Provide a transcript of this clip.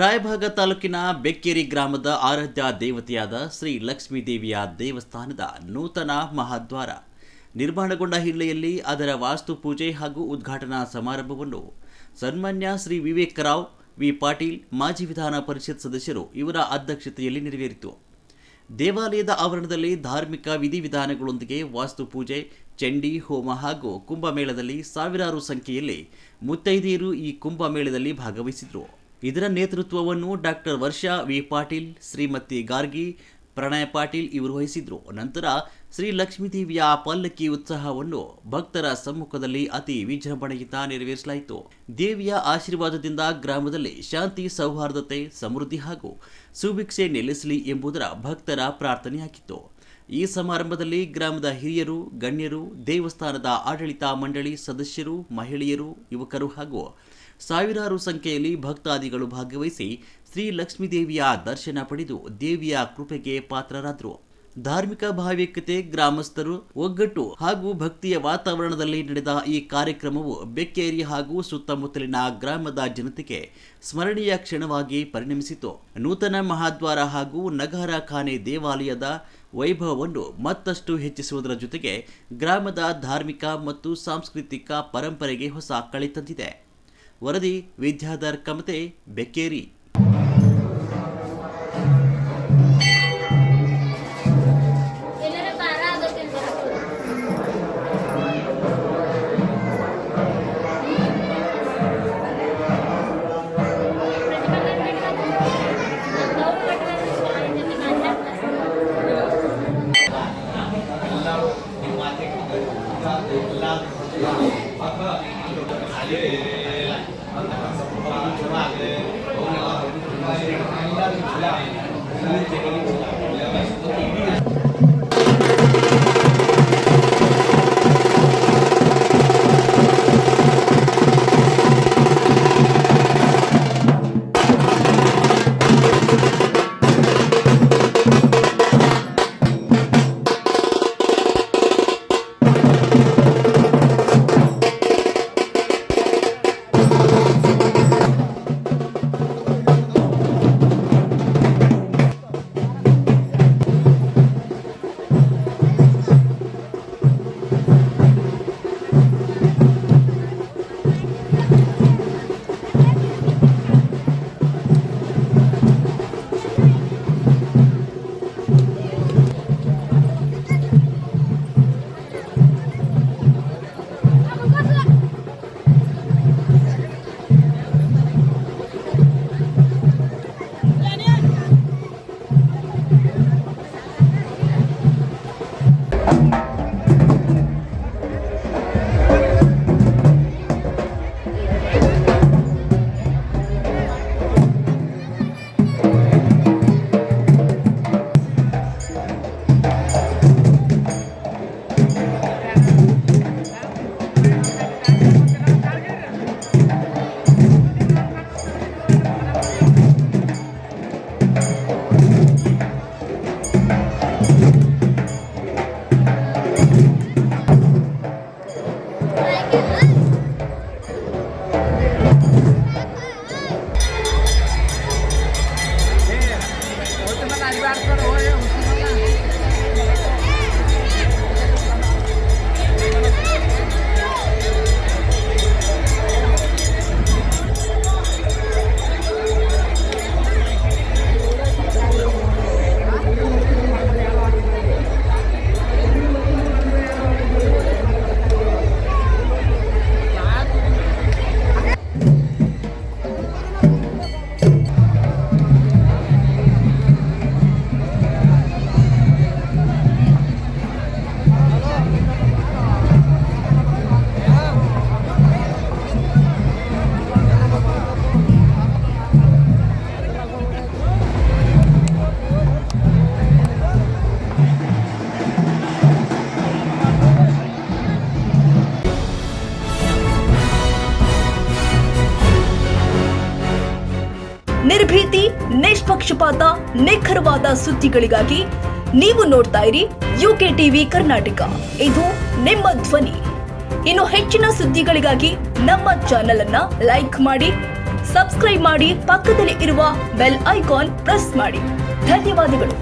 ರಾಯಭಾಗ ತಾಲೂಕಿನ ಬೆಕ್ಕೇರಿ ಗ್ರಾಮದ ಆರಾಧ್ಯ ದೇವತೆಯಾದ ಶ್ರೀ ಲಕ್ಷ್ಮೀ ದೇವಿಯ ದೇವಸ್ಥಾನದ ನೂತನ ಮಹಾದ್ವಾರ ನಿರ್ಮಾಣಗೊಂಡ ಹಿನ್ನೆಲೆಯಲ್ಲಿ ಅದರ ವಾಸ್ತು ಪೂಜೆ ಹಾಗೂ ಉದ್ಘಾಟನಾ ಸಮಾರಂಭವನ್ನು ಸನ್ಮಾನ್ಯ ಶ್ರೀ ವಿವೇಕರಾವ್ ವಿ ಪಾಟೀಲ್ ಮಾಜಿ ವಿಧಾನ ಪರಿಷತ್ ಸದಸ್ಯರು ಇವರ ಅಧ್ಯಕ್ಷತೆಯಲ್ಲಿ ನೆರವೇರಿತು. ದೇವಾಲಯದ ಆವರಣದಲ್ಲಿ ಧಾರ್ಮಿಕ ವಿಧಿವಿಧಾನಗಳೊಂದಿಗೆ ವಾಸ್ತು ಪೂಜೆ, ಚಂಡಿ ಹೋಮ ಹಾಗೂ ಕುಂಭಮೇಳದಲ್ಲಿ ಸಾವಿರಾರು ಸಂಖ್ಯೆಯಲ್ಲಿ ಮುತ್ತೈದೆಯರು ಈ ಕುಂಭಮೇಳದಲ್ಲಿ ಭಾಗವಹಿಸಿದರು. ಇದರ ನೇತೃತ್ವವನ್ನು ಡಾಕ್ಟರ್ ವರ್ಷಾ ವಿ ಪಾಟೀಲ್, ಶ್ರೀಮತಿ ಗಾರ್ಗಿ ಪ್ರಣಯ ಪಾಟೀಲ್ ಇವರು ವಹಿಸಿದ್ರು. ನಂತರ ಶ್ರೀ ಲಕ್ಷ್ಮೀದೇವಿಯ ಪಲ್ಲಕ್ಕಿ ಉತ್ಸವವನ್ನು ಭಕ್ತರ ಸಮ್ಮುಖದಲ್ಲಿ ಅತಿ ವಿಜೃಂಭಣೆಯಿಂದ ನೆರವೇರಿಸಲಾಯಿತು. ದೇವಿಯ ಆಶೀರ್ವಾದದಿಂದ ಗ್ರಾಮದಲ್ಲಿ ಶಾಂತಿ, ಸೌಹಾರ್ದತೆ, ಸಮೃದ್ಧಿ ಹಾಗೂ ಸುಭಿಕ್ಷೆ ನೆಲೆಸಲಿ ಎಂಬುದರ ಭಕ್ತರ ಪ್ರಾರ್ಥನೆಯಾಗಿತ್ತು. ಈ ಸಮಾರಂಭದಲ್ಲಿ ಗ್ರಾಮದ ಹಿರಿಯರು, ಗಣ್ಯರು, ದೇವಸ್ಥಾನದ ಆಡಳಿತ ಮಂಡಳಿ ಸದಸ್ಯರು, ಮಹಿಳೆಯರು, ಯುವಕರು ಹಾಗೂ ಸಾವಿರಾರು ಸಂಖ್ಯೆಯಲ್ಲಿ ಭಕ್ತಾದಿಗಳು ಭಾಗವಹಿಸಿ ಶ್ರೀ ಲಕ್ಷ್ಮೀದೇವಿಯ ದರ್ಶನ ಪಡೆದು ದೇವಿಯ ಕೃಪೆಗೆ ಪಾತ್ರರಾದರು. ಧಾರ್ಮಿಕ ಭಾವೈಕ್ಯತೆ, ಗ್ರಾಮಸ್ಥರು ಒಗ್ಗಟ್ಟು ಹಾಗೂ ಭಕ್ತಿಯ ವಾತಾವರಣದಲ್ಲಿ ನಡೆದ ಈ ಕಾರ್ಯಕ್ರಮವು ಬೆಕ್ಕೇರಿ ಹಾಗೂ ಸುತ್ತಮುತ್ತಲಿನ ಗ್ರಾಮದ ಜನತೆಗೆ ಸ್ಮರಣೀಯ ಕ್ಷಣವಾಗಿ ಪರಿಣಮಿಸಿತು. ನೂತನ ಮಹಾದ್ವಾರ ಹಾಗೂ ನಗಾರ ಖಾನೆ ದೇವಾಲಯದ ವೈಭವವನ್ನು ಮತ್ತಷ್ಟು ಹೆಚ್ಚಿಸುವುದರ ಜೊತೆಗೆ ಗ್ರಾಮದ ಧಾರ್ಮಿಕ ಮತ್ತು ಸಾಂಸ್ಕೃತಿಕ ಪರಂಪರೆಗೆ ಹೊಸ ಕಳೆ ತಂದಿದೆ. ವರದಿ ವಿದ್ಯಾಧರ್ ಕಮತೆ, ಬೆಕ್ಕೇರಿ. ನಿರ್ಭೀತಿ, ನಿಷ್ಪಕ್ಷಪಾತ, ನಿಖರವಾದ ಸುದ್ದಿಗಳಿಗಾಗಿ ನೀವು ನೋಡ್ತಾ ಇರಿ ಯುಕೆ ಟಿವಿ ಕರ್ನಾಟಕ. ಇದು ನಿಮ್ಮ ಧ್ವನಿ. ಇನ್ನು ಹೆಚ್ಚಿನ ಸುದ್ದಿಗಳಿಗಾಗಿ ನಮ್ಮ ಚಾನೆಲ್ ಅನ್ನ ಲೈಕ್ ಮಾಡಿ, ಸಬ್ಸ್ಕ್ರೈಬ್ ಮಾಡಿ, ಪಕ್ಕದಲ್ಲಿ ಇರುವ ಬೆಲ್ ಐಕಾನ್ ಪ್ರೆಸ್ ಮಾಡಿ. ಧನ್ಯವಾದಗಳು.